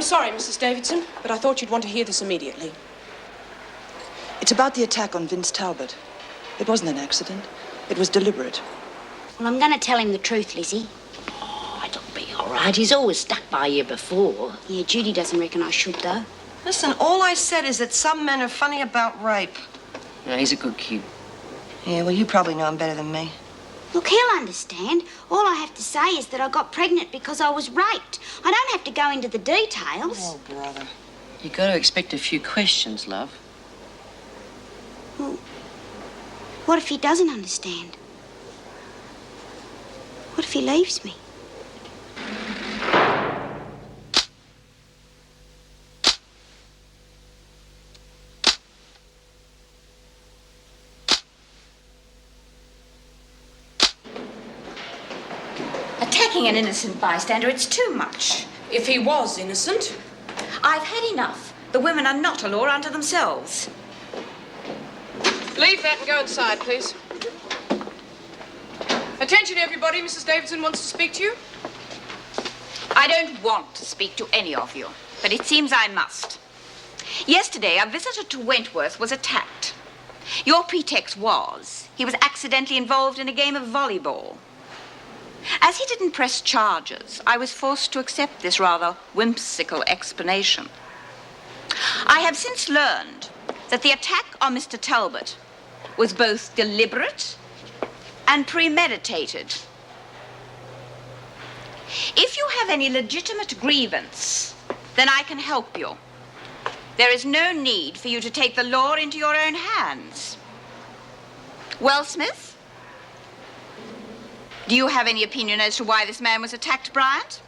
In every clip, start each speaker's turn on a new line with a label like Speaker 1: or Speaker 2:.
Speaker 1: sorry, Mrs. Davidson, but I thought you'd want to hear this immediately.
Speaker 2: It's about the attack on Vince Talbot. It wasn't an accident. It was deliberate.
Speaker 3: Well, I'm going to tell him the truth, Lizzie.
Speaker 4: Oh, it'll be all right. He's always stuck by you before.
Speaker 3: Yeah, Judy doesn't reckon I should, though.
Speaker 5: Listen, all I said is that some men are funny about rape.
Speaker 4: No, he's a good kid.
Speaker 5: Yeah, well, you probably know him better than me.
Speaker 3: Look, he'll understand. All I have to say is that I got pregnant because I was raped. I don't have to go into the details.
Speaker 5: Oh, brother.
Speaker 4: You got to expect a few questions, love.
Speaker 3: Well, what if he doesn't understand? What if he leaves me?
Speaker 6: Attacking an innocent bystander, it's too much.
Speaker 1: If he was innocent.
Speaker 6: I've had enough. The women are not a law unto themselves.
Speaker 1: Leave that and go inside, please. Attention, everybody. Mrs. Davidson wants to speak to you.
Speaker 6: I don't want to speak to any of you, but it seems I must. Yesterday, a visitor to Wentworth was attacked. Your pretext was he was accidentally involved in a game of volleyball. As he didn't press charges, I was forced to accept this rather whimsical explanation. I have since learned that the attack on Mr. Talbot was both deliberate and premeditated. If you have any legitimate grievance, then I can help you. There is no need for you to take the law into your own hands. Well, Smith? Do you have any opinion as to why this man was attacked, Bryant?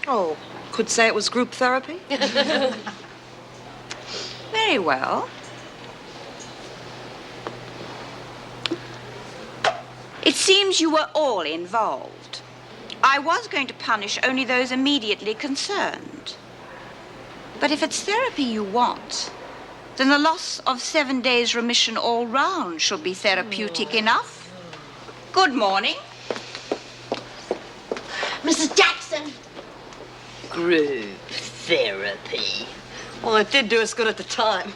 Speaker 5: Oh, could say it was group therapy.
Speaker 6: Very well. It seems you were all involved. I was going to punish only those immediately concerned. But if it's therapy you want, then the loss of 7 days remission all round should be therapeutic enough. Good morning.
Speaker 4: Mrs. Jackson. Group therapy.
Speaker 5: Well, it did do us good at the time.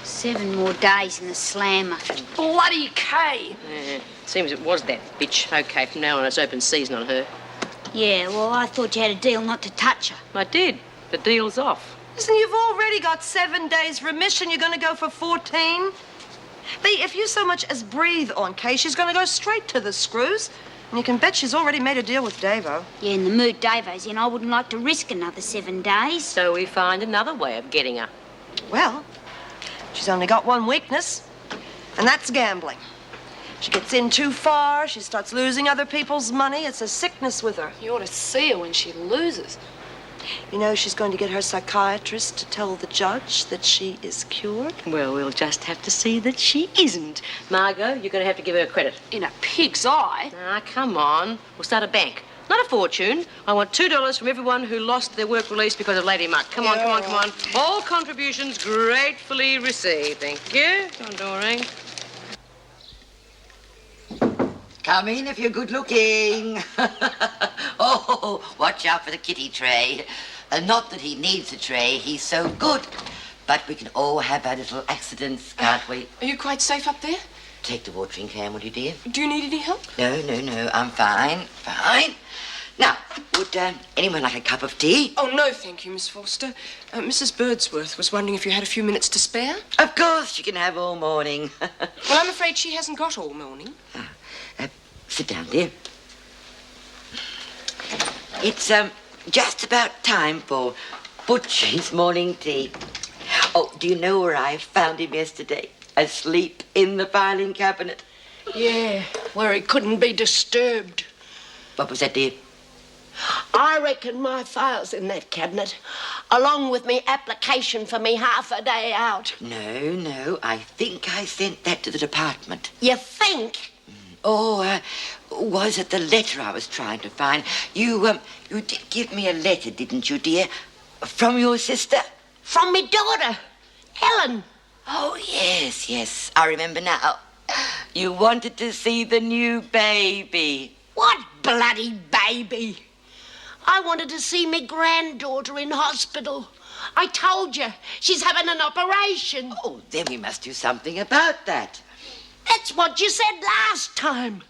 Speaker 3: 7 more days in the slammer.
Speaker 4: Bloody K. Yeah, seems it was that bitch. Okay, from now on it's open season on her.
Speaker 3: Yeah, well, I thought you had a deal not to touch her.
Speaker 4: I did. The deal's off.
Speaker 5: Listen, you've already got 7 days remission. You're going to go for 14? B, if you so much as breathe on Kay, she's going to go straight to the screws. And you can bet she's already made a deal with Davo.
Speaker 3: Yeah, in the mood Davo's in, I wouldn't like to risk another 7 days.
Speaker 4: So we find another way of getting her.
Speaker 5: Well, she's only got one weakness, and that's gambling. She gets in too far, she starts losing other people's money. It's a sickness with her.
Speaker 1: You ought to see her when she loses.
Speaker 5: You know, she's going to get her psychiatrist to tell the judge that she is cured.
Speaker 4: Well, we'll just have to see that she isn't. Margot, you're going to have to give her credit.
Speaker 1: In a pig's eye.
Speaker 4: Ah, come on. We'll start a bank. Not a fortune. I want $2 from everyone who lost their work release because of Lady Muck. Come on, come on, come on. All contributions gratefully received. Thank you. Come on, Doreen.
Speaker 7: Come in if you're good looking. Oh, watch out for the kitty tray. Not that he needs a tray, he's so good. But we can all have our little accidents, can't we?
Speaker 1: Are you quite safe up there?
Speaker 7: Take the watering can, will you, dear?
Speaker 1: Do you need any help?
Speaker 7: No, I'm fine. Now, would anyone like a cup of tea?
Speaker 1: Oh, no, thank you, Miss Forster. Mrs. Birdsworth was wondering if you had a few minutes to spare.
Speaker 7: Of course, she can have all morning.
Speaker 1: Well, I'm afraid she hasn't got all morning.
Speaker 7: Sit down, dear. It's just about time for Butchie's morning tea. Oh, do you know where I found him yesterday? Asleep in the filing cabinet.
Speaker 8: Yeah, where he couldn't be disturbed.
Speaker 7: What was that, dear?
Speaker 8: I reckon my file's in that cabinet, along with me application for me half a day out.
Speaker 7: No, I think I sent that to the department.
Speaker 8: You think?
Speaker 7: Oh, was it the letter I was trying to find? You did give me a letter, didn't you, dear? From your sister?
Speaker 8: From me daughter, Helen.
Speaker 7: Oh, yes, I remember now. You wanted to see the new baby.
Speaker 8: What bloody baby? I wanted to see me granddaughter in hospital. I told you, she's having an operation.
Speaker 7: Oh, then we must do something about that.
Speaker 8: That's what you said last time.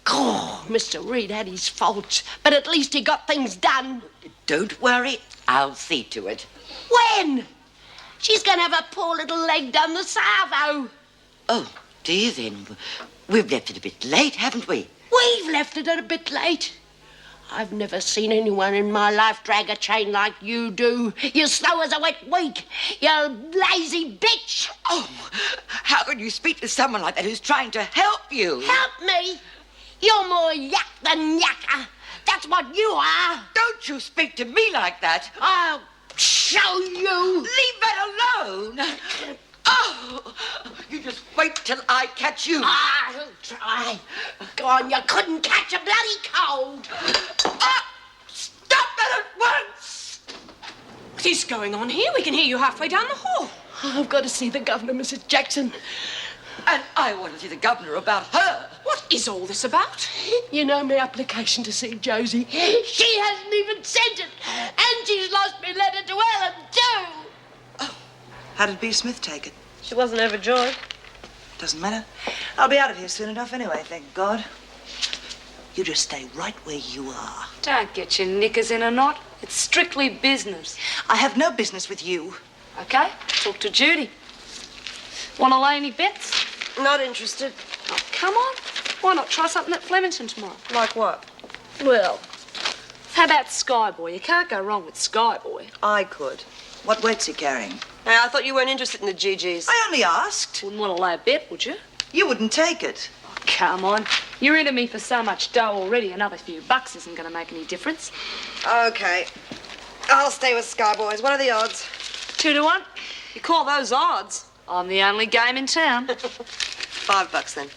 Speaker 8: Oh, Mr. Reed had his faults, but at least he got things done.
Speaker 7: Don't worry, I'll see to it.
Speaker 8: When? She's going to have a poor little leg down the salvo.
Speaker 7: Oh, dear then. We've left it a bit late, haven't we?
Speaker 8: We've left it a bit late. I've never seen anyone in my life drag a chain like you do. You're slow as a wet week. You lazy bitch.
Speaker 7: Oh, how can you speak to someone like that who's trying to help you?
Speaker 8: Help me? You're more yak than yakka. That's what you are.
Speaker 7: Don't you speak to me like that.
Speaker 8: I'll show you.
Speaker 7: Leave that alone. Oh, you just wait till I catch you.
Speaker 8: I'll try. Go on, you couldn't catch a bloody cold.
Speaker 7: Stop that at once.
Speaker 1: What is going on here? We can hear you halfway down the hall.
Speaker 8: I've got to see the governor, Mrs. Jackson.
Speaker 7: And I want to see the governor about her.
Speaker 1: What is all this about?
Speaker 8: You know my application to see Josie. She hasn't even sent it. And she's lost me letter to Ellen, too.
Speaker 2: How did B. Smith take it?
Speaker 5: She wasn't overjoyed.
Speaker 2: Doesn't matter. I'll be out of here soon enough anyway, thank God. You just stay right where you are.
Speaker 9: Don't get your knickers in a knot. It's strictly business.
Speaker 2: I have no business with you.
Speaker 9: Okay, talk to Judy. Want to lay any bets?
Speaker 5: Not interested.
Speaker 9: Oh, come on. Why not try something at Flemington tomorrow?
Speaker 5: Like what?
Speaker 9: Well, how about Skyboy? You can't go wrong with Skyboy.
Speaker 5: I could.
Speaker 2: What weight's he carrying?
Speaker 5: Hey, I thought you weren't interested in the GGs.
Speaker 2: I only asked.
Speaker 9: Wouldn't want to lay a bet, would you?
Speaker 2: You wouldn't take it.
Speaker 9: Oh, come on. You're into me for so much dough already. Another few bucks isn't going to make any difference.
Speaker 5: Okay. I'll stay with Skyboys. What are the odds?
Speaker 9: 2 to 1.
Speaker 5: You call those odds?
Speaker 9: I'm the only game in town.
Speaker 5: $5 then.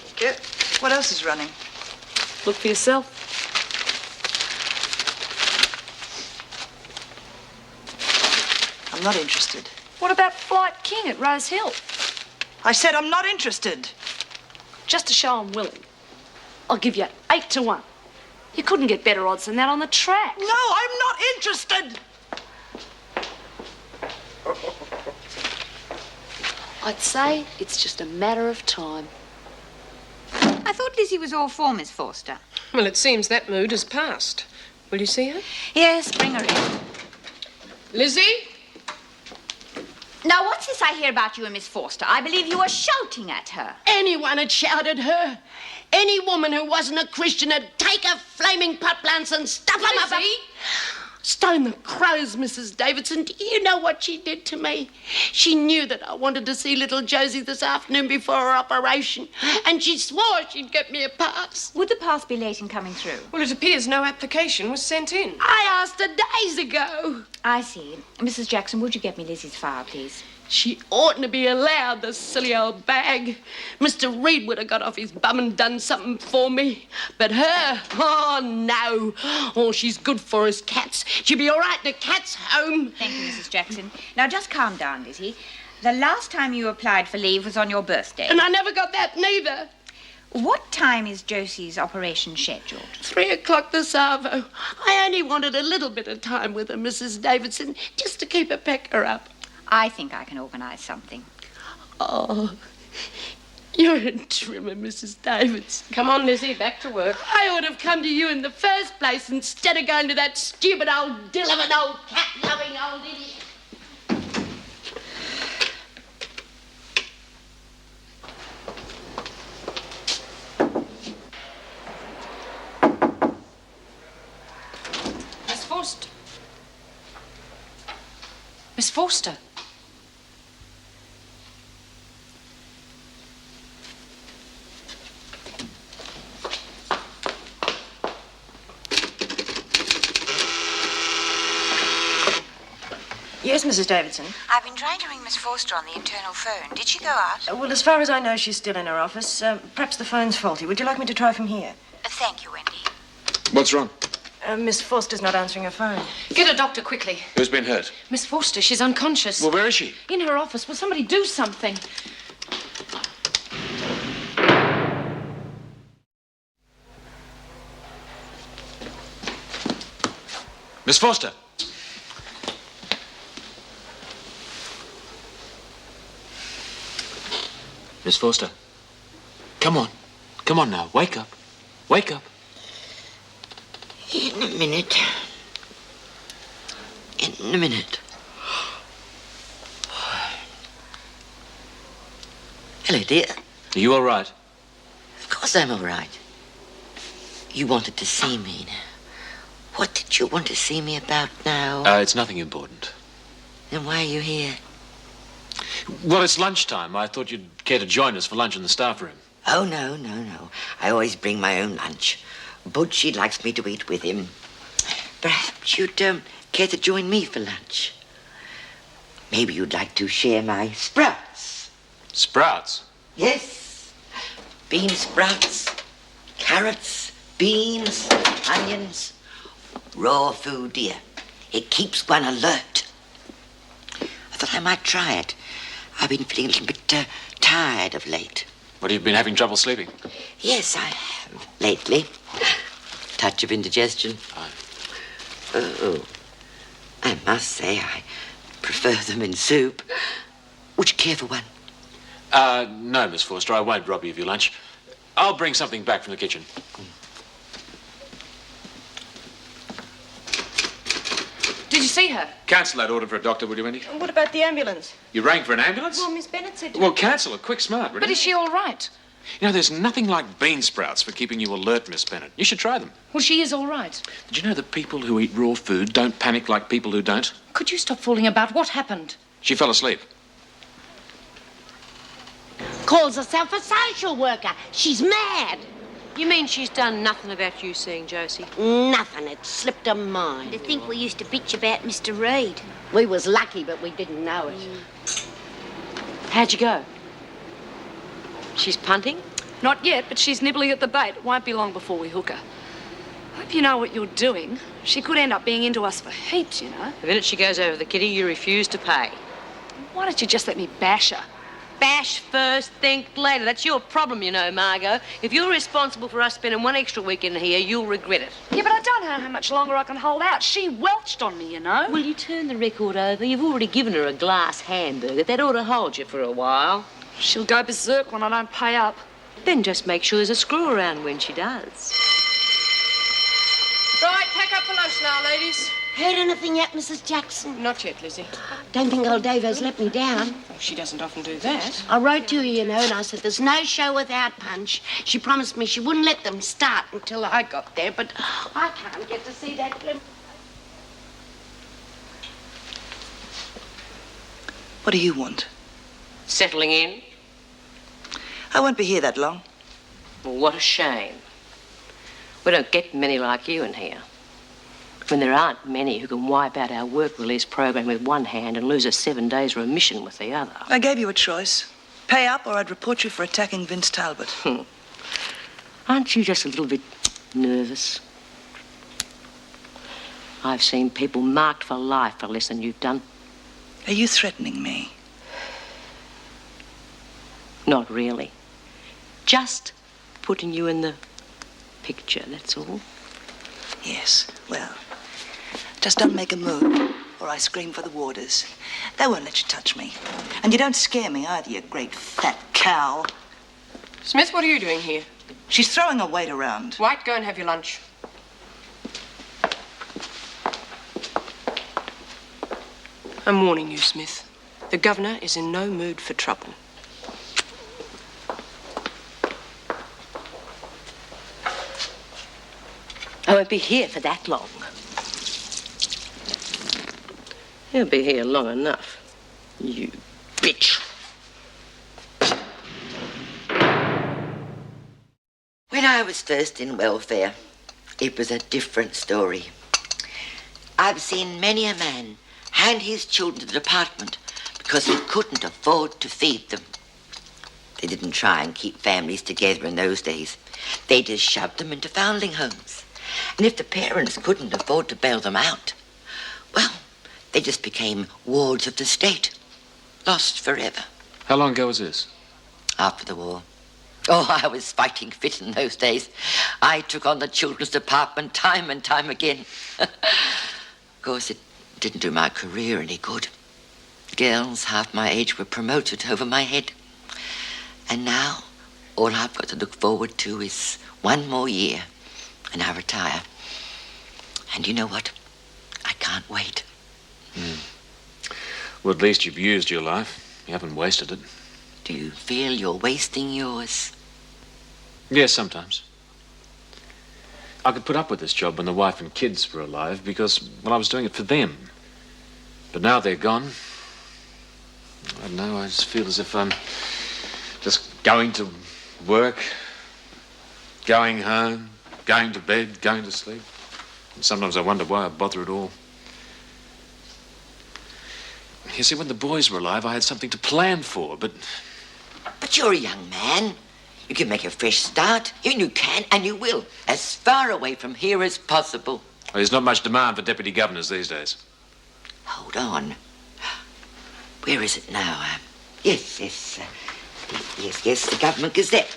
Speaker 5: Thank you.
Speaker 2: What else is running?
Speaker 9: Look for yourself.
Speaker 2: I'm not interested.
Speaker 9: What about Flight King at Rose Hill?
Speaker 2: I said I'm not interested.
Speaker 9: Just to show I'm willing. I'll give you 8 to 1. You couldn't get better odds than that on the track.
Speaker 2: No, I'm not interested.
Speaker 9: I'd say it's just a matter of time.
Speaker 6: I thought Lizzie was all for Miss Forster.
Speaker 1: Well, it seems that mood has passed. Will you see her?
Speaker 6: Yes, bring her in.
Speaker 1: Lizzie?
Speaker 6: Now, what's this I hear about you and Miss Forster? I believe you were shouting at her.
Speaker 8: Anyone had shouted her. Any woman who wasn't a Christian would take her flaming pot plants and stuff them up.
Speaker 1: Lizzie?
Speaker 8: Stone the crows, Mrs. Davidson. Do you know what she did to me? She knew that I wanted to see little Josie this afternoon before her operation, and she swore she'd get me a pass.
Speaker 6: Would the pass be late in coming through?
Speaker 1: Well, it appears no application was sent in.
Speaker 8: I asked her days ago.
Speaker 6: I see. Mrs. Jackson, would you get me Lizzie's file, please?
Speaker 8: She oughtn't to be allowed, the silly old bag. Mr. Reed would have got off his bum and done something for me. But her, oh, no. All she's good for is cats. She'll be all right in a cat's home.
Speaker 6: Thank you, Mrs. Jackson. Now, just calm down, Lizzie. The last time you applied for leave was on your birthday.
Speaker 8: And I never got that neither.
Speaker 6: What time is Josie's operation scheduled?
Speaker 8: 3 o'clock this arvo. I only wanted a little bit of time with her, Mrs. Davidson, just to keep her pecker up.
Speaker 6: I think I can organise something.
Speaker 8: Oh, you're a trimmer, Mrs. Davidson.
Speaker 1: Come on, Lizzie, back to work.
Speaker 8: I ought to have come to you in the first place instead of going to that stupid old dill of an old cat-loving old idiot.
Speaker 1: Miss Forster. Miss Forster.
Speaker 5: Yes, Mrs. Davidson.
Speaker 10: I've been trying to ring Miss Forster on the internal phone. Did she go out?
Speaker 5: Well, as far as I know, she's still in her office. Perhaps the phone's faulty. Would you like me to try from here?
Speaker 10: Thank you, Wendy.
Speaker 11: What's wrong?
Speaker 5: Miss Forster's not answering her phone.
Speaker 1: Get a doctor quickly.
Speaker 11: Who's been hurt?
Speaker 1: Miss Forster, she's unconscious.
Speaker 11: Well, where is she?
Speaker 1: In her office. Will somebody do something?
Speaker 11: Miss Foster. Miss Foster. Come on. Come on now. Wake up. Wake up.
Speaker 7: In a minute. In a minute. Hello, dear.
Speaker 11: Are you all right?
Speaker 7: Of course I'm all right. You wanted to see me. What did you want to see me about now?
Speaker 11: It's nothing important.
Speaker 7: Then why are you here?
Speaker 11: Well, it's lunchtime. I thought you'd care to join us for lunch in the staff room.
Speaker 7: Oh, no. I always bring my own lunch. Butchie likes me to eat with him. Perhaps you'd care to join me for lunch. Maybe you'd like to share my sprouts.
Speaker 11: Sprouts?
Speaker 7: Yes. Bean sprouts, carrots, beans, onions. Raw food, dear. It keeps one alert. I thought I might try it. I've been feeling a little bit tired of late.
Speaker 11: What, have you been having trouble sleeping?
Speaker 7: Yes, I have. Lately. Touch of indigestion. Oh. I must say I prefer them in soup. Would you care for one?
Speaker 11: No, Miss Forster, I won't rob you of your lunch. I'll bring something back from the kitchen.
Speaker 9: Did you see her?
Speaker 11: Cancel that order for a doctor, will you, Wendy?
Speaker 5: What about the ambulance?
Speaker 11: You rang for an ambulance?
Speaker 5: Well, Miss Bennett said...
Speaker 11: Well, cancel it. Quick, smart, will
Speaker 9: But
Speaker 11: you?
Speaker 9: is she all right?
Speaker 11: You know, there's nothing like bean sprouts for keeping you alert, Miss Bennett. You should try them.
Speaker 9: Well, she is all right.
Speaker 11: Did you know that people who eat raw food don't panic like people who don't?
Speaker 9: Could you stop fooling about? What happened?
Speaker 11: She fell asleep.
Speaker 8: Calls herself a social worker. She's mad.
Speaker 4: You mean she's done nothing about you seeing Josie?
Speaker 8: Nothing. It slipped her mind.
Speaker 3: To think we used to bitch about Mr. Reed.
Speaker 8: We was lucky, but we didn't know it.
Speaker 4: How'd you go? She's punting?
Speaker 9: Not yet, but she's nibbling at the bait. It won't be long before we hook her. Hope you know what you're doing. She could end up being into us for heaps, you know.
Speaker 4: The minute she goes over the kitty, you refuse to pay.
Speaker 9: Why don't you just let me bash her?
Speaker 4: Bash first, think later. That's your problem, you know, Margot. If you're responsible for us spending one extra weekend here, you'll regret it.
Speaker 9: Yeah, but I don't know how much longer I can hold out. She welched on me, you know.
Speaker 4: Will you turn the record over? You've already given her a glass hamburger. That ought to hold you for a while.
Speaker 9: She'll go berserk when I don't pay up.
Speaker 4: Then just make sure there's a screw around when she does.
Speaker 1: Right, pack up for lunch now, ladies.
Speaker 8: Heard anything yet, Mrs. Jackson?
Speaker 1: Not yet, Lizzie.
Speaker 8: Don't think old Davo's let me down.
Speaker 1: Oh, she doesn't often do that.
Speaker 8: I wrote to her, you know, and I said there's no show without punch. She promised me she wouldn't let them start until I got there, but I can't get to see that glimpse.
Speaker 2: What do you want?
Speaker 4: Settling in?
Speaker 2: I won't be here that long.
Speaker 4: Well, what a shame. We don't get many like you in here. When there aren't many who can wipe out our work release program with one hand and lose a 7 days remission with the other.
Speaker 2: I gave you a choice. Pay up or I'd report you for attacking Vince Talbot.
Speaker 4: Aren't you just a little bit nervous? I've seen people marked for life for less than you've done.
Speaker 2: Are you threatening me?
Speaker 4: Not really. Just putting you in the picture, that's all.
Speaker 2: Yes, well, just don't make a move or I scream for the warders. They won't let you touch me. And you don't scare me either, you great fat cow.
Speaker 1: Smith, what are you doing here?
Speaker 2: She's throwing her weight around.
Speaker 1: White, go and have your lunch. I'm warning you, Smith. The governor is in no mood for trouble.
Speaker 4: I won't be here for that long. He'll be here long enough. You bitch.
Speaker 7: When I was first in welfare, it was a different story. I've seen many a man hand his children to the department because he couldn't afford to feed them. They didn't try and keep families together in those days. They just shoved them into foundling homes. And if the parents couldn't afford to bail them out, well, they just became wards of the state. Lost forever.
Speaker 11: How long ago was this?
Speaker 7: After the war. Oh, I was fighting fit in those days. I took on the children's department time and time again. course, it didn't do my career any good. Girls half my age were promoted over my head. And now, all I've got to look forward to is one more year, and I retire. And you know what? I can't wait.
Speaker 11: Well, at least you've used your life. You haven't wasted it.
Speaker 7: Do you feel you're wasting yours?
Speaker 11: Yes, sometimes. I could put up with this job when the wife and kids were alive because, well, I was doing it for them. But now they're gone. I don't know, I just feel as if I'm just going to work, going home, going to bed, going to sleep. And sometimes I wonder why I bother at all. You see, when the boys were alive, I had something to plan for, but...
Speaker 7: But you're a young man. You can make a fresh start. You can and you will. As far away from here as possible.
Speaker 11: Well, there's not much demand for deputy governors these days.
Speaker 7: Hold on. Where is it now? Yes, the Government Gazette.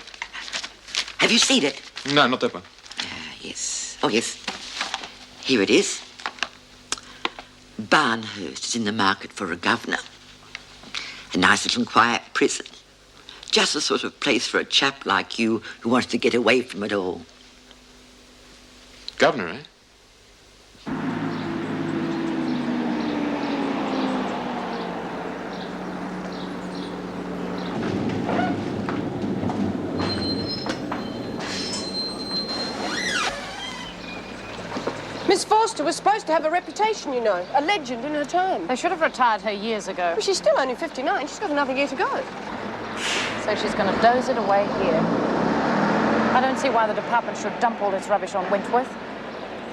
Speaker 7: Have you seen it?
Speaker 11: No, not that one.
Speaker 7: Yes. Oh, yes. Here it is. Barnhurst is in the market for a governor. A nice little quiet prison. Just the sort of place for a chap like you who wants to get away from it all.
Speaker 11: Governor, eh?
Speaker 1: Miss Forster was supposed to have a reputation, you know. A legend in her time.
Speaker 12: They should have retired her years ago.
Speaker 1: But she's still only 59. She's got another year to go.
Speaker 12: So she's going to doze it away here. I don't see why the department should dump all its rubbish on Wentworth.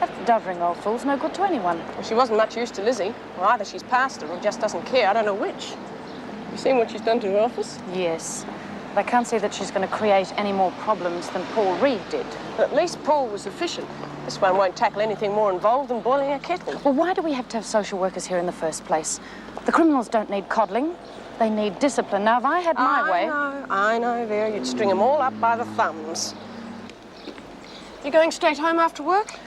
Speaker 12: That doddering old fool's no good to anyone.
Speaker 1: Well, she wasn't much use to Lizzie. Well, either she's past her or just doesn't care. I don't know which. You seen what she's done to her office?
Speaker 12: Yes. But I can't see that she's going to create any more problems than Paul Reed did.
Speaker 1: But at least Paul was efficient. This one won't tackle anything more involved than boiling a kettle.
Speaker 12: Well, why do we have to have social workers here in the first place? The criminals don't need coddling. They need discipline. Now, if I had my way...
Speaker 1: I know, Vera. You'd string them all up by the thumbs. You going straight home after work?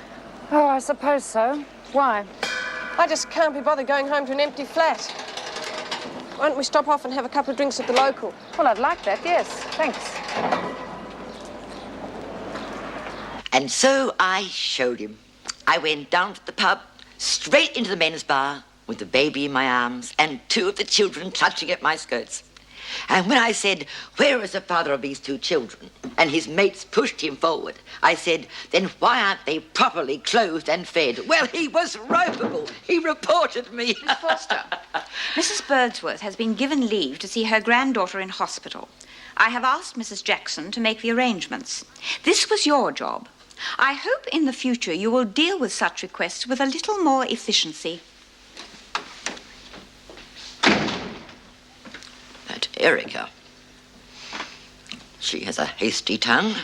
Speaker 12: Oh, I suppose so. Why?
Speaker 1: I just can't be bothered going home to an empty flat. Why don't we stop off and have a couple of drinks at the local?
Speaker 12: Well, I'd like that, yes. Thanks.
Speaker 7: And so I showed him. I went down to the pub, straight into the men's bar, with the baby in my arms and two of the children clutching at my skirts. And when I said, "Where is the father of these two children?" and his mates pushed him forward, I said, "Then why aren't they properly clothed and fed?" Well, he was ropeable. He reported me.
Speaker 6: Miss Forster, Mrs. Birdsworth has been given leave to see her granddaughter in hospital. I have asked Mrs. Jackson to make the arrangements. This was your job. I hope in the future you will deal with such requests with a little more efficiency.
Speaker 7: That Erica. She has a hasty tongue.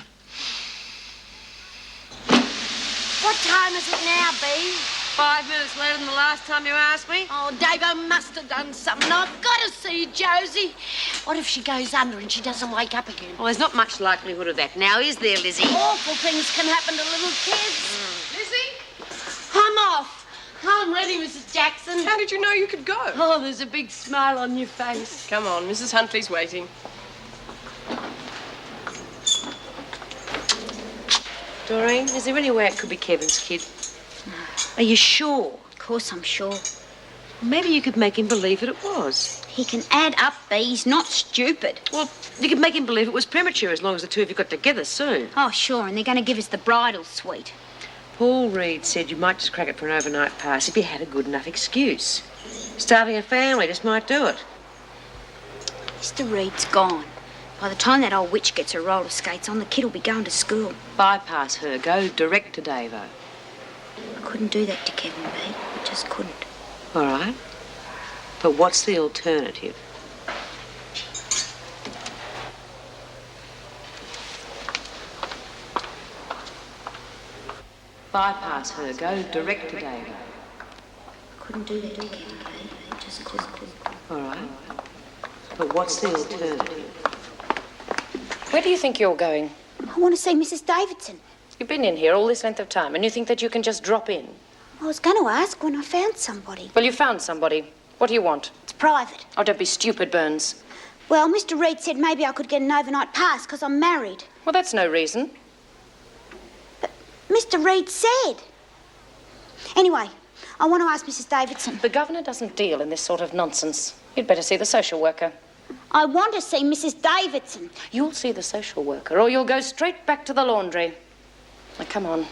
Speaker 8: What time is it now, Bea?
Speaker 4: 5 minutes later than the last time you asked me.
Speaker 8: Oh, Dave, I must have done something. I've got to see Josie. What if she goes under and she doesn't wake up again?
Speaker 4: Well, there's not much likelihood of that now, is there, Lizzie?
Speaker 8: Awful things can happen to little kids. Lizzie? I'm off. I'm ready, Mrs. Jackson.
Speaker 1: How did you know you could go?
Speaker 8: Oh, there's a big smile on your face.
Speaker 1: Come on, Mrs. Huntley's waiting.
Speaker 4: Doreen, is there any way it could be Kevin's kid? Are you sure?
Speaker 3: Of course I'm sure.
Speaker 4: Maybe you could make him believe that it was.
Speaker 3: He can add up, Bea. He's not stupid.
Speaker 4: Well, you could make him believe it was premature as long as the two of you got together soon.
Speaker 3: Oh, sure, and they're going to give us the bridal suite.
Speaker 4: Paul Reed said you might just crack it for an overnight pass if you had a good enough excuse. Starting a family just might do it.
Speaker 3: Mr. Reed's gone. By the time that old witch gets her roller skates on, the kid will be going to school.
Speaker 4: Bypass her. Go direct to Davo.
Speaker 3: I couldn't do that to Kevin, Bea. I just couldn't.
Speaker 4: All right. But what's the alternative? Bypass her. Go direct to Davo.
Speaker 3: I couldn't do that to Kevin, Bea. I just couldn't.
Speaker 4: All right. But what's the alternative?
Speaker 12: Where do you think you're going?
Speaker 3: I want to see Mrs. Davidson.
Speaker 12: You've been in here all this length of time, and you think that you can just drop in?
Speaker 3: I was going to ask when I found somebody.
Speaker 12: Well, you found somebody. What do you want?
Speaker 3: It's private.
Speaker 12: Oh, don't be stupid, Burns.
Speaker 3: Well, Mr. Reed said maybe I could get an overnight pass because I'm married.
Speaker 12: Well, that's no reason.
Speaker 3: But Mr. Reed said. Anyway, I want to ask Mrs. Davidson.
Speaker 12: The governor doesn't deal in this sort of nonsense. You'd better see the social worker.
Speaker 3: I want to see Mrs. Davidson.
Speaker 12: You'll see the social worker, or you'll go straight back to the laundry. Now, come on.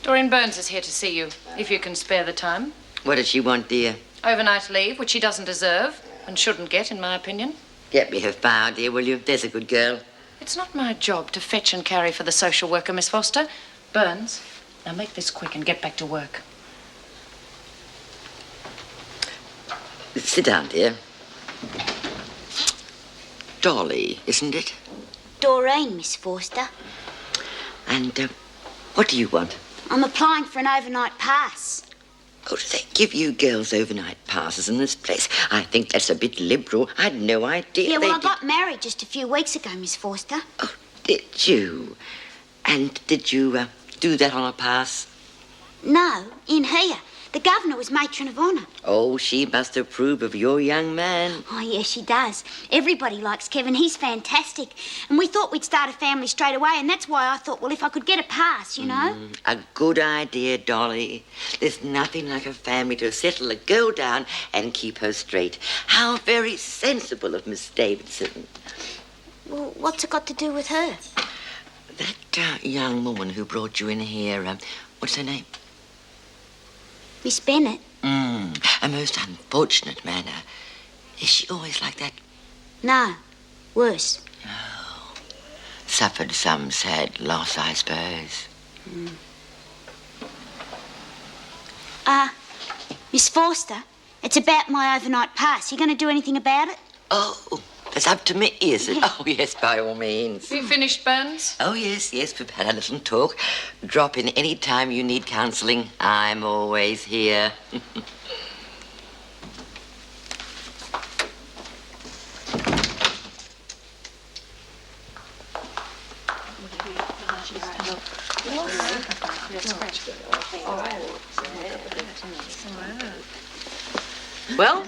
Speaker 12: Doreen Burns is here to see you, if you can spare the time.
Speaker 7: What does she want, dear?
Speaker 12: Overnight leave, which she doesn't deserve, and shouldn't get, in my opinion.
Speaker 7: Get me her file, dear, will you? There's a good girl.
Speaker 12: It's not my job to fetch and carry for the social worker, Miss Foster. Burns, now make this quick and get back to work.
Speaker 7: Sit down, dear. Dolly, isn't it?
Speaker 3: Doreen, Miss Forster.
Speaker 7: And what do you want?
Speaker 3: I'm applying for an overnight pass.
Speaker 7: Oh, do they give you girls overnight passes in this place? I think that's a bit liberal. I had no idea.
Speaker 3: Yeah, well, I got married just a few weeks ago, Miss Forster.
Speaker 7: Oh, did you? And did you do that on a pass?
Speaker 3: No, in here. The governor was matron of honour.
Speaker 7: Oh, she must approve of your young man.
Speaker 3: Oh, yes, she does. Everybody likes Kevin. He's fantastic. And we thought we'd start a family straight away, and that's why I thought, well, if I could get a pass, you know.
Speaker 7: A good idea, Dolly. There's nothing like a family to settle a girl down and keep her straight. How very sensible of Miss Davidson.
Speaker 3: Well, what's it got to do with her?
Speaker 7: That young woman who brought you in here, what's her name?
Speaker 3: Miss Bennett.
Speaker 7: A most unfortunate manner. Is she always like that?
Speaker 3: No, worse.
Speaker 7: Oh, suffered some sad loss, I suppose.
Speaker 3: Miss Forster, it's about my overnight pass. You going to do anything about it?
Speaker 7: Oh, that's up to me, is it? Oh, yes, by all means.
Speaker 12: Have you finished, Burns?
Speaker 7: Oh, yes, we've had a little talk. Drop in any time you need counselling. I'm always here.
Speaker 4: Well,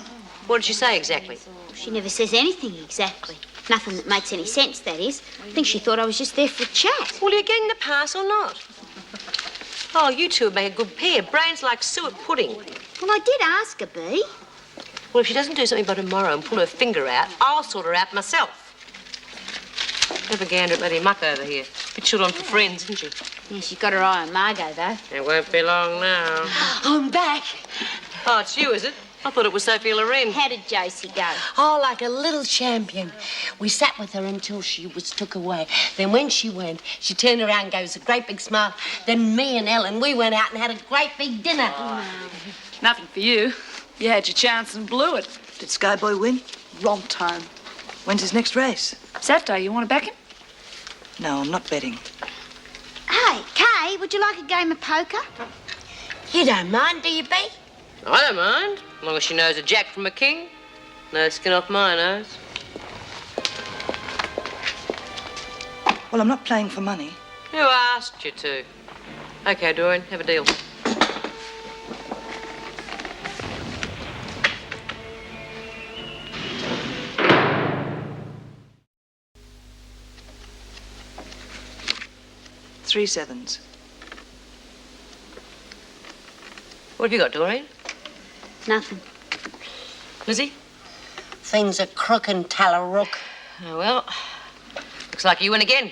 Speaker 4: what did she say exactly?
Speaker 3: She never says anything exactly. Nothing that makes any sense, that is. I think she thought I was just there for a chat.
Speaker 4: Well, are you getting the pass or not? Oh, you two would make a good pair. Brains like suet pudding.
Speaker 3: Well, I did ask her, Bee.
Speaker 4: Well, if she doesn't do something by tomorrow and pull her finger out, I'll sort her out myself. Never gander at Lady Muck over here. Bit short on for friends, isn't she?
Speaker 3: Yeah, she's got her eye on Margot, though.
Speaker 4: It won't be long now.
Speaker 6: I'm back.
Speaker 4: Oh, it's you, is it? I thought it was Sophie Loren.
Speaker 3: How did Josie go?
Speaker 6: Oh, like a little champion. We sat with her until she was took away. Then when she went, she turned around and gave us a great big smile. Then me and Ellen, we went out and had a great big dinner.
Speaker 9: Nothing for you. You had your chance and blew it.
Speaker 5: Did Skyboy win?
Speaker 9: Romped home.
Speaker 5: When's his next race?
Speaker 9: Saturday, you want to back him?
Speaker 5: No, I'm not betting.
Speaker 3: Hey, Kay, would you like a game of poker?
Speaker 6: You don't mind, do you, Bee?
Speaker 4: I don't mind, as long as she knows a jack from a king. No skin off my nose.
Speaker 5: Well, I'm not playing for money.
Speaker 4: Who asked you to? Okay, Doreen, have a deal.
Speaker 5: Three sevens.
Speaker 4: What have you got, Doreen?
Speaker 3: Nothing.
Speaker 4: Lizzie?
Speaker 6: Things are crook and Tallarook.
Speaker 4: Oh, well, looks like you win again.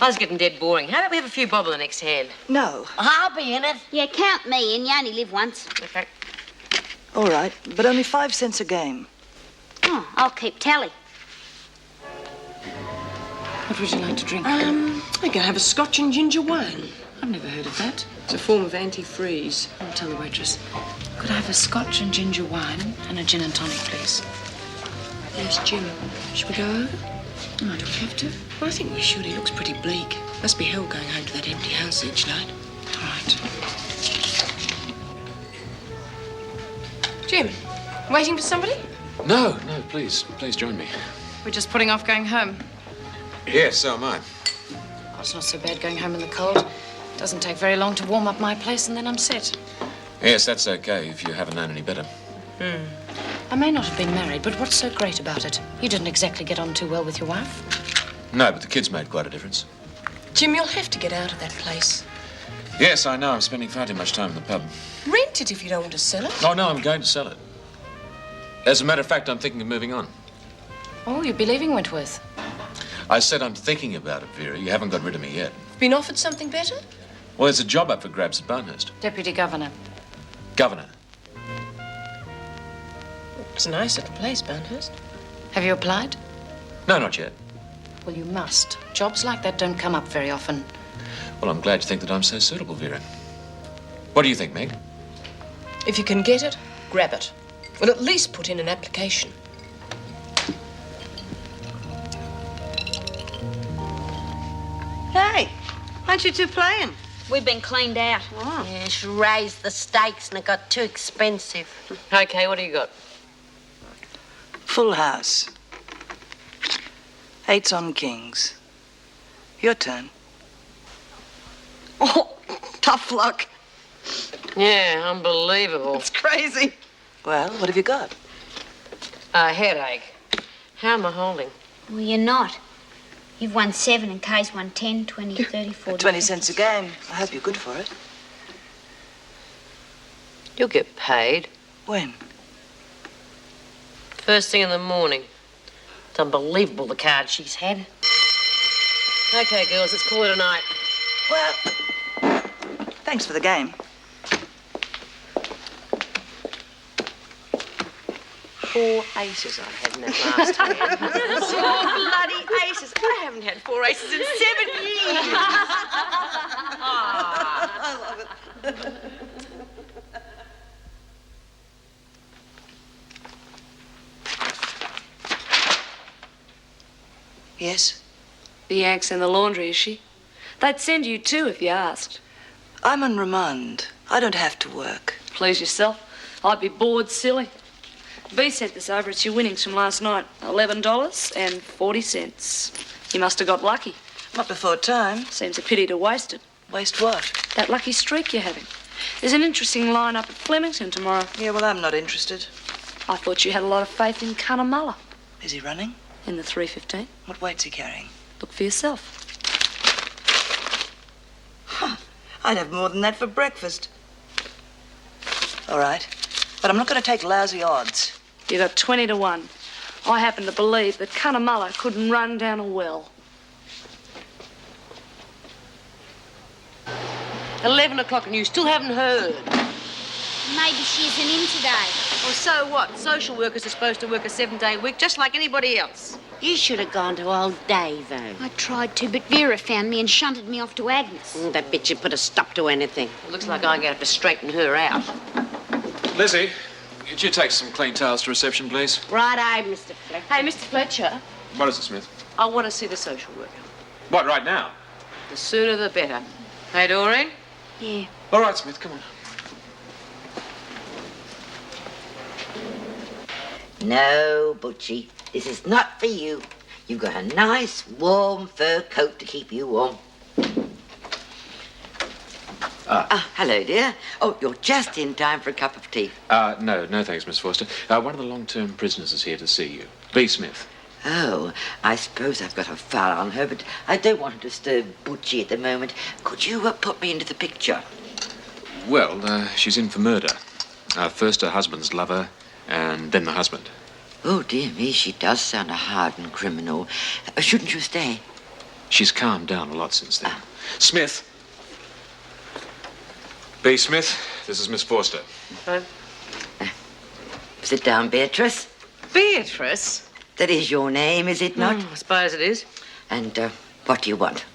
Speaker 4: I was getting dead boring. How about we have a few bob on the next hand?
Speaker 5: No.
Speaker 6: I'll be in it.
Speaker 3: Yeah, count me in. You only live once.
Speaker 4: Okay.
Speaker 5: All right, but only 5 cents a game.
Speaker 3: Oh, I'll keep tally.
Speaker 12: What would you like to drink?
Speaker 1: I'm going to have a scotch and ginger wine.
Speaker 12: I've never heard of that.
Speaker 1: It's a form of antifreeze.
Speaker 12: I'll tell the waitress. Could I have a scotch and ginger wine and a gin and tonic, please?
Speaker 1: Yes, Jim. Should we go over?
Speaker 12: Oh, do we have to?
Speaker 1: Well, I think we should. He looks pretty bleak. Must be hell going home to that empty house each night.
Speaker 12: All right.
Speaker 1: Jim, waiting for somebody?
Speaker 11: No, please join me.
Speaker 12: We're just putting off going home.
Speaker 11: Yes, so am I.
Speaker 12: Oh, it's not so bad going home in the cold. It doesn't take very long to warm up my place, and then I'm set.
Speaker 11: Yes, that's okay if you haven't known any better.
Speaker 12: I may not have been married, but what's so great about it? You didn't exactly get on too well with your wife.
Speaker 11: No, but the kids made quite a difference.
Speaker 1: Jim, you'll have to get out of that place.
Speaker 11: Yes, I know. I'm spending far too much time in the pub.
Speaker 1: Rent it if you don't want to sell it.
Speaker 11: Oh, no, I'm going to sell it. As a matter of fact, I'm thinking of moving on.
Speaker 12: Oh, you'd be leaving Wentworth.
Speaker 11: I said I'm thinking about it, Vera. You haven't got rid of me yet.
Speaker 1: Been offered something better?
Speaker 11: Well, there's a job up for grabs at Barnhurst.
Speaker 12: Deputy Governor.
Speaker 11: Governor.
Speaker 1: It's a nice little place, Barnhurst.
Speaker 12: Have you applied?
Speaker 11: No, not yet.
Speaker 12: Well, you must. Jobs like that don't come up very often.
Speaker 11: Well, I'm glad you think that I'm so suitable, Vera. What do you think, Meg?
Speaker 1: If you can get it, grab it. Well, at least put in an application.
Speaker 5: Hey, aren't you two playing?
Speaker 3: We've been cleaned out.
Speaker 13: Yeah, she raised the stakes and it got too expensive.
Speaker 4: Okay, what do you got?
Speaker 2: Full house. 8's on kings. Your turn.
Speaker 5: Oh, tough luck.
Speaker 4: Yeah, unbelievable.
Speaker 5: It's crazy.
Speaker 2: Well, what have you got?
Speaker 4: A headache. How am I holding?
Speaker 3: Well, you're not. You've won 7 and Kay's won 10, 20, 30, 40.
Speaker 2: 20 cents a game. I hope you're good for it.
Speaker 4: You'll get paid.
Speaker 2: When?
Speaker 4: First thing in the morning. It's unbelievable the card she's had. Okay, girls, let's call it a night.
Speaker 2: Well, thanks for the game.
Speaker 4: 4 aces I had in that last hand. 4 bloody aces. I haven't had 4 aces in 7 years.
Speaker 5: I love it.
Speaker 2: Yes?
Speaker 9: The Yank's in the laundry, is she? They'd send you too if you asked.
Speaker 2: I'm on remand. I don't have to work.
Speaker 9: Please yourself. I'd be bored silly. B sent this over. It's your winnings from last night. $11.40. You must have got lucky.
Speaker 2: Not before time.
Speaker 9: Seems a pity to waste it.
Speaker 2: Waste what?
Speaker 9: That lucky streak you're having. There's an interesting line-up at Flemington tomorrow.
Speaker 2: Yeah, well, I'm not interested.
Speaker 9: I thought you had a lot of faith in Cunnamulla.
Speaker 2: Is he running?
Speaker 9: In the 3:15.
Speaker 2: What weight's he carrying?
Speaker 9: Look for yourself.
Speaker 2: Huh. I'd have more than that for breakfast. All right. But I'm not going to take lousy odds.
Speaker 9: You got 20 to 1. I happen to believe that Cunnamulla couldn't run down a well.
Speaker 4: 11 o'clock and you still haven't heard.
Speaker 3: Maybe she isn't in today.
Speaker 4: Well, so what? Social workers are supposed to work a 7-day week just like anybody else.
Speaker 13: You should have gone to old Davo.
Speaker 3: I tried to, but Vera found me and shunted me off to Agnes.
Speaker 13: That bitch would put a stop to anything.
Speaker 4: It looks like I'm going to have to straighten her out.
Speaker 11: Lizzie, could you take some clean towels to reception, please?
Speaker 13: Right-o, Mr. Fletcher.
Speaker 4: Hey, Mr. Fletcher,
Speaker 11: What is it, Smith?
Speaker 4: I want to see the social worker.
Speaker 11: What, right now?
Speaker 4: The sooner the better. Hey, Doreen?
Speaker 3: Yeah.
Speaker 11: All right, Smith, come on.
Speaker 7: No, Butchie, this is not for you. You've got a nice, warm fur coat to keep you warm. Hello, dear. Oh, you're just in time for a cup of tea.
Speaker 11: No, thanks, Miss Forster. One of the long-term prisoners is here to see you. B. Smith.
Speaker 7: Oh, I suppose I've got a file on her, but I don't want to disturb Butchie at the moment. Could you put me into the picture?
Speaker 11: Well, she's in for murder. First her husband's lover, and then the husband.
Speaker 7: Oh, dear me, she does sound a hardened criminal. Shouldn't you stay?
Speaker 11: She's calmed down a lot since then. Smith. B. Smith, this is Miss Forster.
Speaker 7: Sit down, Beatrice.
Speaker 4: Beatrice?
Speaker 7: That is your name, is it not?
Speaker 4: I suppose it is.
Speaker 7: And what do you want?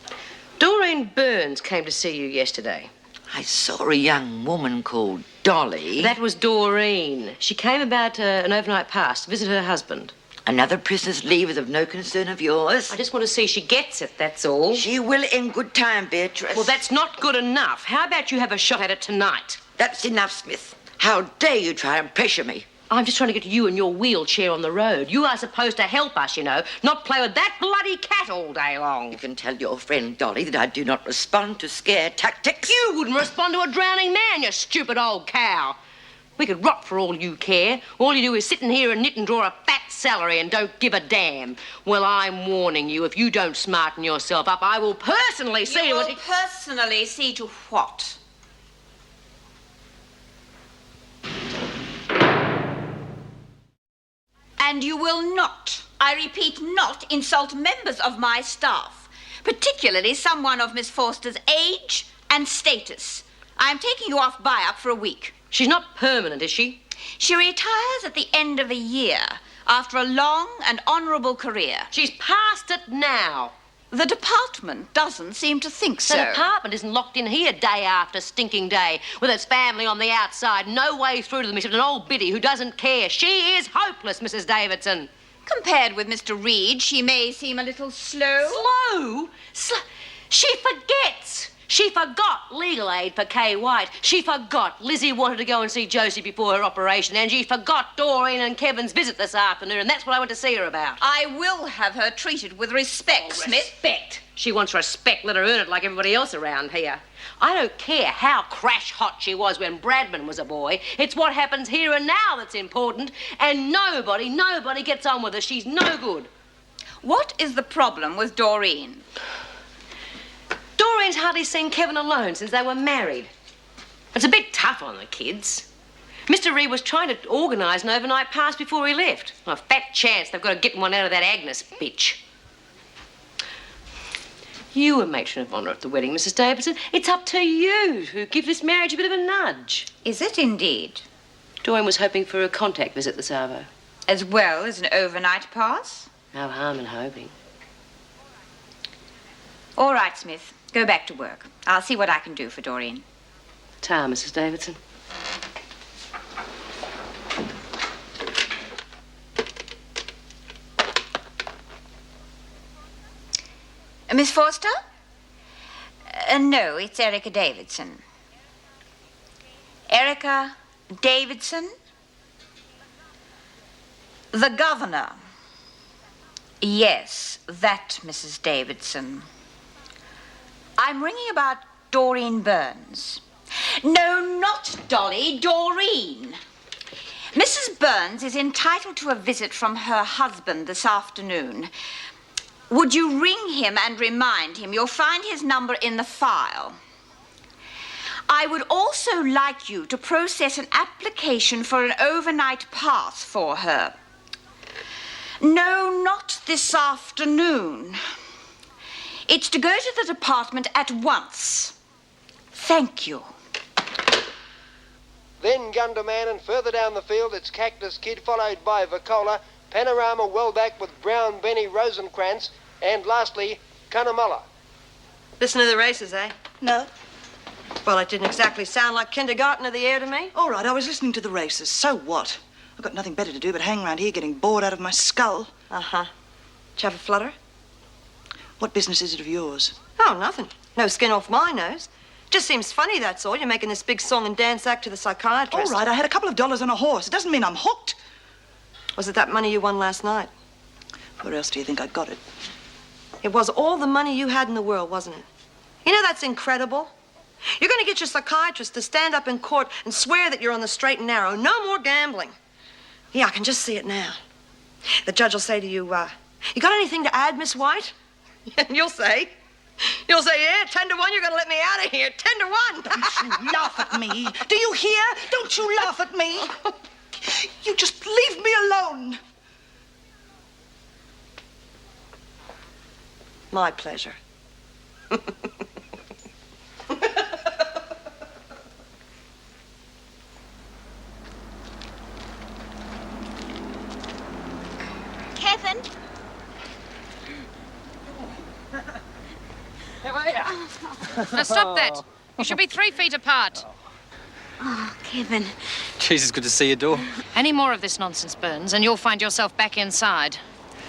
Speaker 4: Doreen Burns came to see you yesterday.
Speaker 7: I saw a young woman called Dolly.
Speaker 4: That was Doreen. She came about an overnight pass to visit her husband.
Speaker 7: Another prisoner's leave is of no concern of yours.
Speaker 4: I just want to see she gets it, that's all.
Speaker 7: She will in good time, Beatrice.
Speaker 4: Well, that's not good enough. How about you have a shot at it tonight?
Speaker 7: That's enough, Smith. How dare you try and pressure me?
Speaker 4: I'm just trying to get you and your wheelchair on the road. You are supposed to help us, you know, not play with that bloody cat all day long.
Speaker 7: You can tell your friend Dolly that I do not respond to scare tactics.
Speaker 4: You wouldn't respond to a drowning man, you stupid old cow. We could rot for all you care. All you do is sit in here and knit and draw a fat salary and don't give a damn. Well, I'm warning you, if you don't smarten yourself up, I will personally see
Speaker 6: You
Speaker 4: to
Speaker 6: will personally see to what? And you will not, I repeat, not insult members of my staff, particularly someone of Miss Forster's age and status. I'm taking you off buy-up for a week.
Speaker 4: She's not permanent, is she?
Speaker 6: She retires at the end of a year after a long and honourable career.
Speaker 4: She's past it now.
Speaker 6: The department doesn't seem to think so.
Speaker 4: The department isn't locked in here day after stinking day with its family on the outside, no way through to them except an old biddy who doesn't care. She is hopeless, Mrs. Davidson.
Speaker 6: Compared with Mr. Reed, she may seem a little slow.
Speaker 4: Slow? She forgets. She forgot legal aid for Kay White. She forgot Lizzie wanted to go and see Josie before her operation, and she forgot Doreen and Kevin's visit this afternoon, and that's what I went to see her about.
Speaker 6: I will have her treated with respect, Smith.
Speaker 4: Respect? She wants respect. Let her earn it like everybody else around here. I don't care how crash hot she was when Bradman was a boy. It's what happens here and now that's important, and nobody gets on with her. She's no good.
Speaker 6: What is the problem with Doreen?
Speaker 4: Doreen's hardly seen Kevin alone since they were married. It's a bit tough on the kids. Mr. Reed was trying to organise an overnight pass before he left. Well, a fat chance they've got to get one out of that Agnes bitch. You were matron of honour at the wedding, Mrs. Davidson. It's up to you to give this marriage a bit of a nudge.
Speaker 6: Is it indeed?
Speaker 4: Doreen was hoping for a contact visit this hour.
Speaker 6: As well as an overnight pass?
Speaker 4: No harm in hoping.
Speaker 6: All right, Smith. Go back to work. I'll see what I can do for Doreen.
Speaker 4: Ta, Mrs. Davidson.
Speaker 6: Miss Forster? No, it's Erica Davidson. Erica Davidson? The governor. Yes, that Mrs. Davidson. I'm ringing about Doreen Burns. No, not Dolly, Doreen. Mrs. Burns is entitled to a visit from her husband this afternoon. Would you ring him and remind him? You'll find his number in the file. I would also like you to process an application for an overnight pass for her. No, not this afternoon. It's to go to the department at once. Thank you.
Speaker 14: Then Gunderman, and further down the field it's Cactus Kid, followed by Vacola, Panorama Wellback with Brown Benny Rosenkrantz, and lastly, Cunnamulla.
Speaker 5: Listen to the races, eh?
Speaker 15: No.
Speaker 5: Well, it didn't exactly sound like kindergarten of the air to me.
Speaker 15: All right, I was listening to the races. So what? I've got nothing better to do but hang around here getting bored out of my skull.
Speaker 5: Uh-huh. Did you have a flutter?
Speaker 15: What business is it of yours?
Speaker 5: Oh, nothing. No skin off my nose. Just seems funny, that's all. You're making this big song and dance act to the psychiatrist.
Speaker 15: All right, I had a couple of dollars on a horse. It doesn't mean I'm hooked.
Speaker 5: Was it that money you won last night?
Speaker 15: Where else do you think I got it?
Speaker 5: It was all the money you had in the world, wasn't it? You know, that's incredible. You're going to get your psychiatrist to stand up in court and swear that you're on the straight and narrow. No more gambling. Yeah, I can just see it now. The judge will say to you, you got anything to add, Miss White? And you'll say, yeah, 10 to 1, you're going to let me out of here. 10 to 1.
Speaker 15: Don't you laugh at me. Do you hear? Don't you laugh at me. You just leave me alone.
Speaker 5: My pleasure.
Speaker 3: Kevin?
Speaker 12: Now stop that. You should be 3 feet apart.
Speaker 3: Oh, Kevin.
Speaker 16: Jesus, good to see you, Dor.
Speaker 12: Any more of this nonsense, Burns, and you'll find yourself back inside.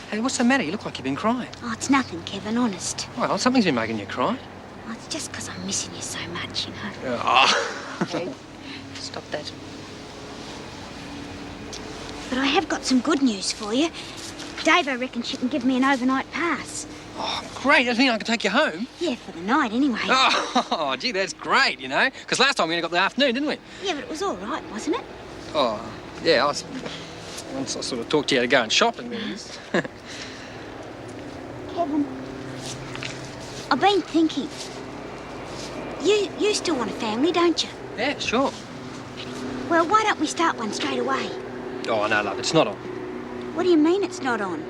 Speaker 16: Hey, what's the matter? You look like you've been crying.
Speaker 3: Oh, it's nothing, Kevin, honest.
Speaker 16: Well, something's been making you cry.
Speaker 3: Oh, it's just because I'm missing you so much, you know.
Speaker 16: Oh.
Speaker 12: Hey, stop that.
Speaker 3: But I have got some good news for you. Dave, I reckon she can give me an overnight pass.
Speaker 16: Oh, great. That means I can take you home.
Speaker 3: Yeah, for the night anyway.
Speaker 16: Oh, gee, that's great, you know. Because last time we only got the afternoon, didn't we?
Speaker 3: Yeah, but it was all right, wasn't it?
Speaker 16: Oh, yeah, once I sort of talked you out of going shopping, really.
Speaker 3: Kevin, I've been thinking. You still want a family, don't you?
Speaker 16: Yeah, sure.
Speaker 3: Well, why don't we start one straight away?
Speaker 16: Oh, no, love, it's not on.
Speaker 3: What do you mean it's not on?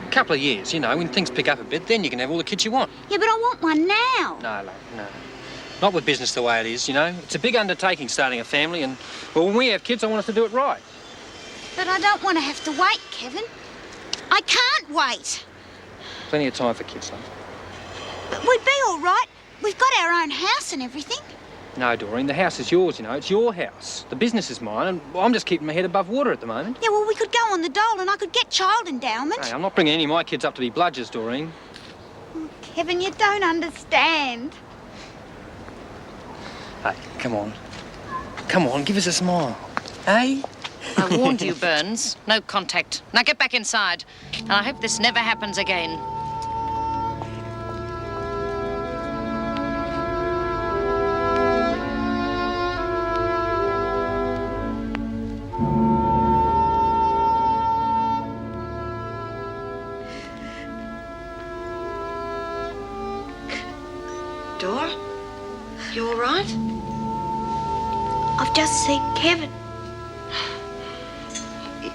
Speaker 16: A couple of years, you know, when things pick up a bit, then you can have all the kids you want.
Speaker 3: Yeah, but I want one now.
Speaker 16: No, love, no. Not with business the way it is, you know. It's a big undertaking starting a family, and, well, when we have kids, I want us to do it right.
Speaker 3: But I don't want to have to wait, Kevin. I can't wait.
Speaker 16: Plenty of time for kids, love.
Speaker 3: But we'd be all right. We've got our own house and everything.
Speaker 16: No, Doreen, the house is yours, you know. It's your house. The business is mine, and I'm just keeping my head above water at the moment.
Speaker 3: Yeah, well, we could go on the dole and I could get child endowment.
Speaker 16: Hey, I'm not bringing any of my kids up to be bludgers, Doreen.
Speaker 3: Oh, Kevin, you don't understand.
Speaker 16: Hey, come on. Come on, give us a smile. Hey?
Speaker 17: I warned you, Burns. No contact. Now get back inside. And I hope this never happens again.
Speaker 5: Dor? You all right?
Speaker 3: I've just seen Kevin.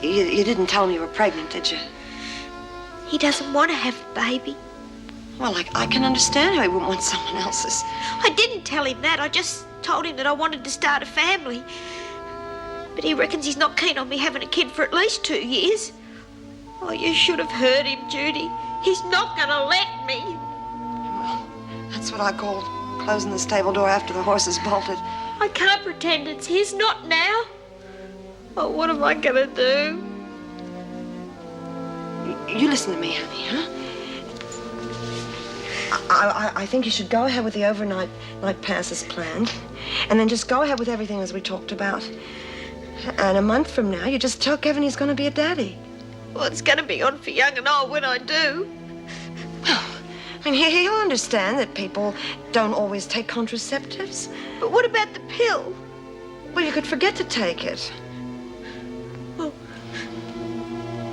Speaker 5: You didn't tell him you were pregnant, did you?
Speaker 3: He doesn't want to have a baby.
Speaker 5: Well, I can understand how he wouldn't want someone else's.
Speaker 3: I didn't tell him that. I just told him that I wanted to start a family. But he reckons he's not keen on me having a kid for at least 2 years. Oh, you should have heard him, Judy. He's not going to let me.
Speaker 5: Well, that's what I call closing the stable door after the horse is bolted.
Speaker 3: I can't pretend it's his, not now. Oh, what am I going to do?
Speaker 5: You listen to me, honey, huh? I think you should go ahead with the overnight pass as planned, and then just go ahead with everything as we talked about. And a month from now, you just tell Kevin he's going to be a daddy.
Speaker 3: Well, it's going to be on for young and old when I do.
Speaker 5: I mean, he'll understand that people don't always take contraceptives.
Speaker 3: But what about the pill?
Speaker 5: Well, you could forget to take it.
Speaker 3: Well,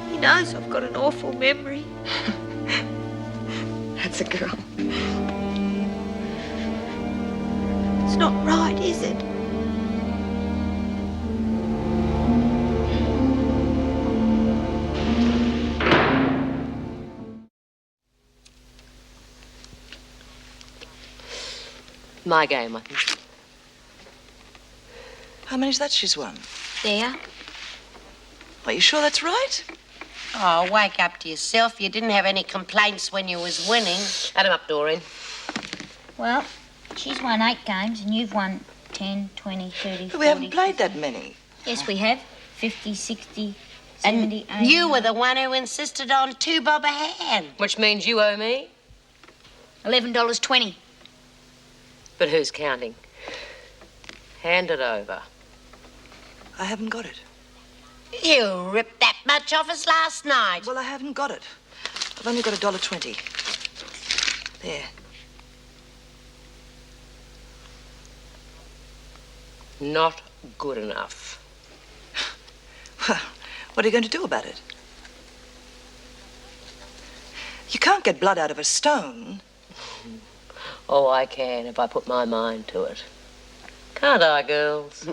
Speaker 3: he knows I've got an awful memory.
Speaker 5: That's a girl.
Speaker 3: It's not right, is it?
Speaker 4: My game, I think.
Speaker 2: How many's that she's won?
Speaker 13: There.
Speaker 2: Are you sure that's right?
Speaker 13: Oh, wake up to yourself. You didn't have any complaints when you was winning.
Speaker 4: Add 'em up, Doreen.
Speaker 3: Well, she's won 8 games and you've won 10, 20, 30,
Speaker 2: But
Speaker 3: 40.
Speaker 2: we haven't played that many.
Speaker 3: Yes, we have. 50, 60, 70, 80.
Speaker 13: You were the one who insisted on 2 bob a hand.
Speaker 4: Which means you owe me.
Speaker 3: $11.20.
Speaker 4: But who's counting? Hand it over.
Speaker 2: I haven't got it.
Speaker 13: You ripped that much off us last night.
Speaker 2: Well, I haven't got it. I've only got $1.20. There.
Speaker 4: Not good enough.
Speaker 2: Well, what are you going to do about it? You can't get blood out of a stone.
Speaker 4: Oh, I can if I put my mind to it. Can't I, girls?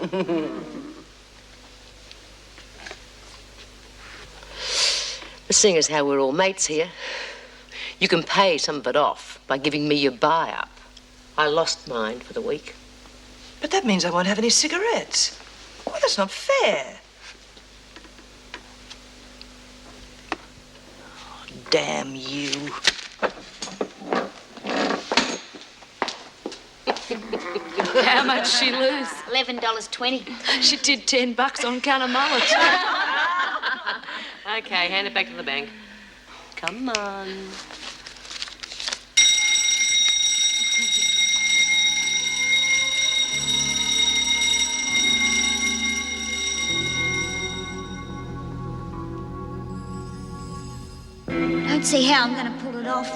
Speaker 4: The thing is how we're all mates here. You can pay some of it off by giving me your buy-up. I lost mine for the week.
Speaker 2: But that means I won't have any cigarettes. Well, that's not fair. Oh, damn you.
Speaker 9: How much she lose?
Speaker 3: $11.20.
Speaker 9: She did $10 on can of mullets.
Speaker 4: Okay, hand it back to the bank. Come on.
Speaker 3: see how I'm going to pull it off.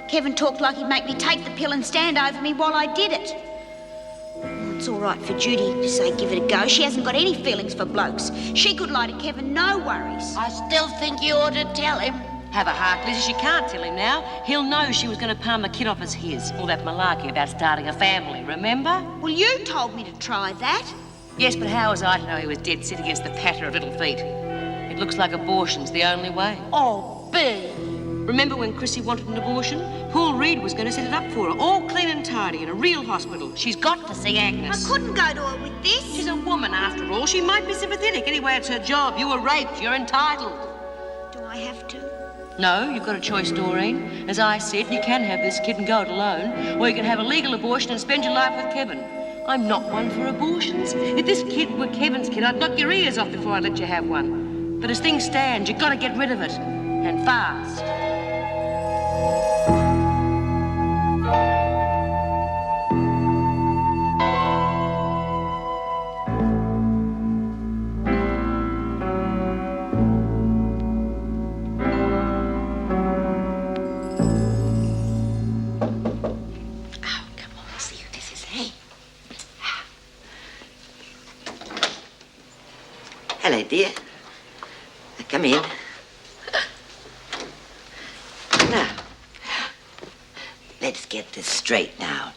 Speaker 3: Kevin talked like he'd make me take the pill and stand over me while I did it. Oh, it's all right for Judy to say give it a go. She hasn't got any feelings for blokes. She could lie to Kevin, no worries.
Speaker 13: I still think you ought to tell him.
Speaker 4: Have a heart, Lizzie. She can't tell him now. He'll know she was going to palm the kid off as his. All that malarkey about starting a family, remember?
Speaker 3: Well, you told me to try that.
Speaker 4: Yes, but how was I to know he was dead set against the patter of little feet? It looks like abortion's the only way.
Speaker 3: Oh, Bee.
Speaker 4: Remember when Chrissy wanted an abortion? Paul Reed was going to set it up for her, all clean and tidy in a real hospital. She's got to see Agnes.
Speaker 3: I couldn't go to her with this.
Speaker 4: She's a woman, after all. She might be sympathetic. Anyway, it's her job. You were raped. You're entitled.
Speaker 3: Do I have to?
Speaker 4: No, you've got a choice, Doreen. As I said, you can have this kid and go it alone, or you can have a legal abortion and spend your life with Kevin. I'm not one for abortions. If this kid were Kevin's kid, I'd knock your ears off before I'd let you have one. But as things stand, you've got to get rid of it. And fast.
Speaker 7: Hello, dear. Come in. Now, let's get this straight now.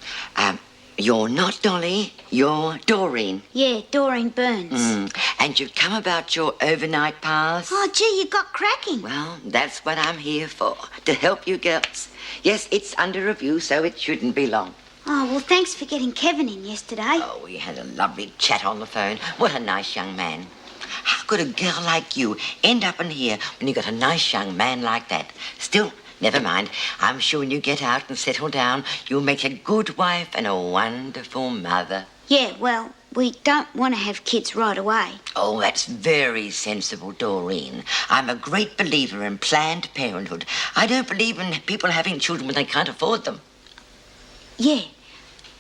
Speaker 7: You're not Dolly, you're Doreen.
Speaker 3: Yeah, Doreen Burns.
Speaker 7: And you've come about your overnight pass?
Speaker 3: Oh, gee, you got cracking.
Speaker 7: Well, that's what I'm here for, to help you girls. Yes, it's under review, so it shouldn't be long.
Speaker 3: Oh, well, thanks for getting Kevin in yesterday.
Speaker 7: Oh, we had a lovely chat on the phone. What a nice young man. How could a girl like you end up in here when you got a nice young man like that? Still, never mind. I'm sure when you get out and settle down, you'll make a good wife and a wonderful mother.
Speaker 3: Yeah, well, we don't want to have kids right away.
Speaker 7: Oh, that's very sensible, Doreen. I'm a great believer in Planned Parenthood. I don't believe in people having children when they can't afford them.
Speaker 3: Yeah.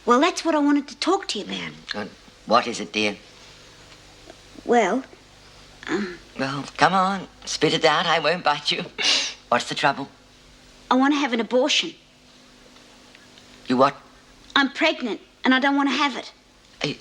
Speaker 3: Well, that's what I wanted to talk to you about.
Speaker 7: Good. What is it, dear?
Speaker 3: Well,
Speaker 7: Well, come on. Spit it out. I won't bite you. What's the trouble?
Speaker 3: I want to have an abortion.
Speaker 7: You what?
Speaker 3: I'm pregnant, and I don't want to have it.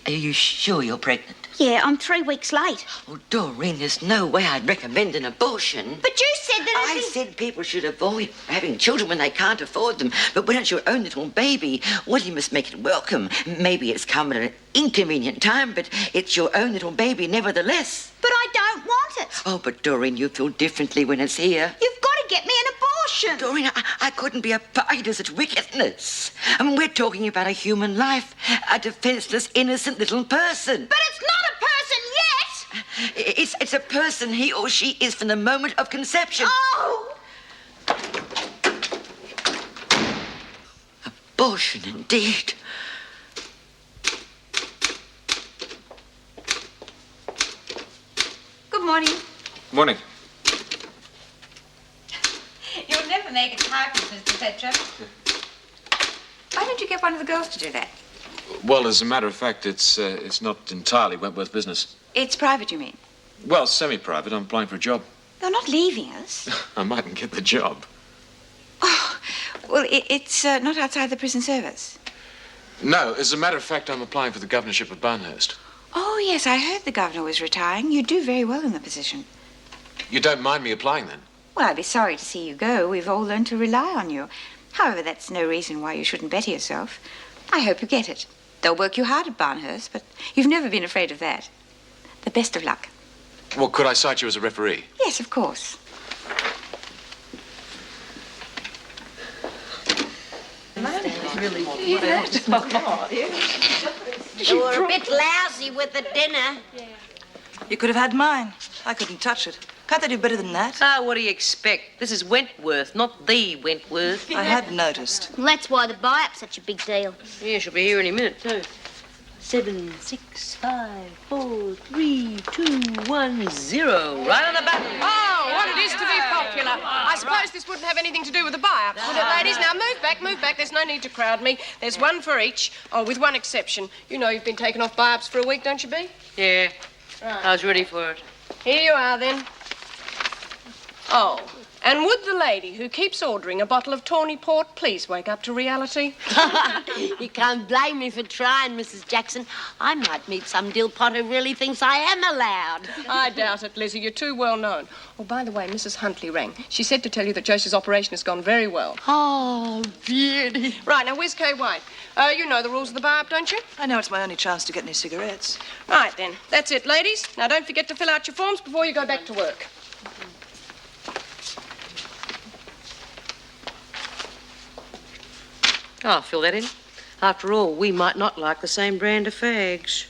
Speaker 7: Are you sure you're pregnant?
Speaker 3: Yeah, I'm 3 weeks late.
Speaker 7: Oh, Doreen, there's no way I'd recommend an abortion.
Speaker 3: But you said that
Speaker 7: I said people should avoid having children when they can't afford them. But when it's your own little baby, well, you must make it welcome. Maybe it's come at an inconvenient time, but it's your own little baby nevertheless.
Speaker 3: But I don't want it.
Speaker 7: Oh, but Doreen, you feel differently when it's here.
Speaker 3: You've got to get me an abortion.
Speaker 7: Doreen, I couldn't be abide as at wickedness. I mean, we're talking about a human life, a defenseless, innocent little person.
Speaker 3: But it's not a person yet.
Speaker 7: It's a person, he or she is from the moment of conception.
Speaker 3: Oh!
Speaker 7: Abortion, indeed.
Speaker 6: Good morning.
Speaker 11: Morning.
Speaker 6: You'll never make a typist, Mr. Petra. Why don't you get one of the girls to do that?
Speaker 11: Well, as a matter of fact, it's not entirely Wentworth business.
Speaker 6: It's private, you mean?
Speaker 11: Well, semi-private. I'm applying for a job.
Speaker 6: They're not leaving us.
Speaker 11: I mightn't get the job.
Speaker 6: Oh, well, it's not outside the prison service.
Speaker 11: No, as a matter of fact, I'm applying for the governorship of Barnhurst.
Speaker 6: Oh, yes, I heard the governor was retiring. You do very well in the position.
Speaker 11: You don't mind me applying, then?
Speaker 6: Well, I'd be sorry to see you go. We've all learned to rely on you. However, that's no reason why you shouldn't better yourself. I hope you get it. They'll work you hard at Barnhurst, but you've never been afraid of that. The best of luck.
Speaker 11: Well, could I cite you as a referee?
Speaker 6: Yes, of course.
Speaker 13: You were a bit lousy with the dinner.
Speaker 5: You could have had mine. I couldn't touch it. Can't they do better than that?
Speaker 4: Ah, what do you expect? This is Wentworth, not the Wentworth.
Speaker 5: I had noticed.
Speaker 3: Well, that's why the buy-up's such a big deal.
Speaker 4: Yeah, she'll be here any minute, too. 7, 6, 5, 4, 3, 2, 1, 0. Right on the button.
Speaker 1: Oh, what it is to be popular. I suppose this wouldn't have anything to do with the buy-up, would it, ladies? Now, move back, move back. There's no need to crowd me. There's one for each. Oh, with one exception. You know you've been taking off buy-ups for a week, don't you, Bea?
Speaker 4: Yeah,
Speaker 1: Right.
Speaker 4: I was ready for it.
Speaker 1: Here you are, then. Oh, And would the lady who keeps ordering a bottle of tawny port please wake up to reality?
Speaker 13: You can't blame me for trying, Mrs. Jackson. I might meet some dill pot who really thinks I am allowed.
Speaker 1: I doubt it, Lizzie. You're too well known. Oh, by the way, Mrs. Huntley rang. She said to tell you that Joseph's operation has gone very well.
Speaker 13: Oh, beauty.
Speaker 1: Right, now, where's Kay White? You know the rules of the bar, don't you?
Speaker 2: I know it's my only chance to get any cigarettes.
Speaker 1: Right, then. That's it, ladies. Now, don't forget to fill out your forms before you go back to work.
Speaker 4: I'll fill that in. After all, we might not like the same brand of fags.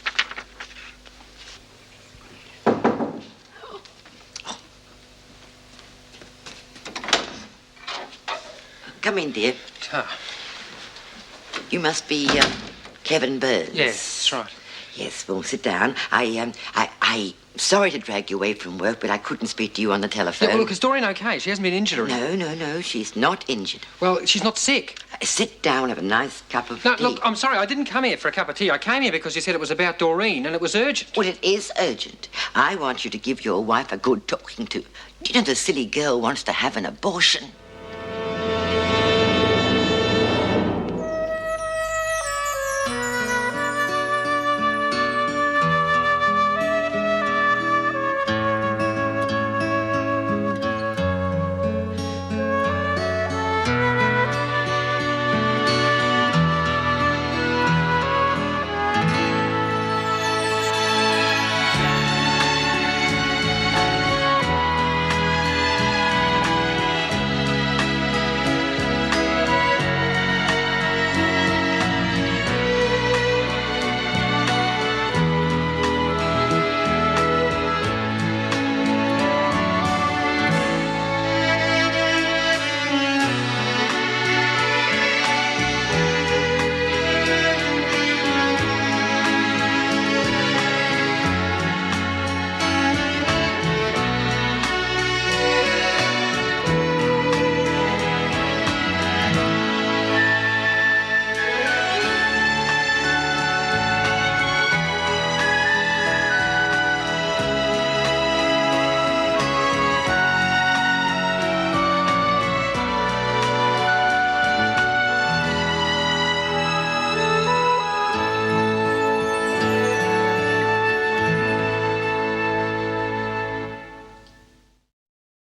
Speaker 7: Come in, dear. You must be Kevin Burns.
Speaker 16: Yes, that's right.
Speaker 7: Yes, well, sit down. I'm sorry to drag you away from work, but I couldn't speak to you on the telephone.
Speaker 16: Yeah, well, look, is Doreen okay? She hasn't been injured or anything.
Speaker 7: No, she's not injured.
Speaker 16: Well, she's not sick.
Speaker 7: Sit down, have a nice cup of
Speaker 16: No,
Speaker 7: tea.
Speaker 16: look, I'm sorry, I didn't come here for a cup of tea. I came here because you said it was about Doreen and it was urgent.
Speaker 7: Well, it is urgent. I want you to give your wife a good talking to. Do you know the silly girl wants to have an abortion?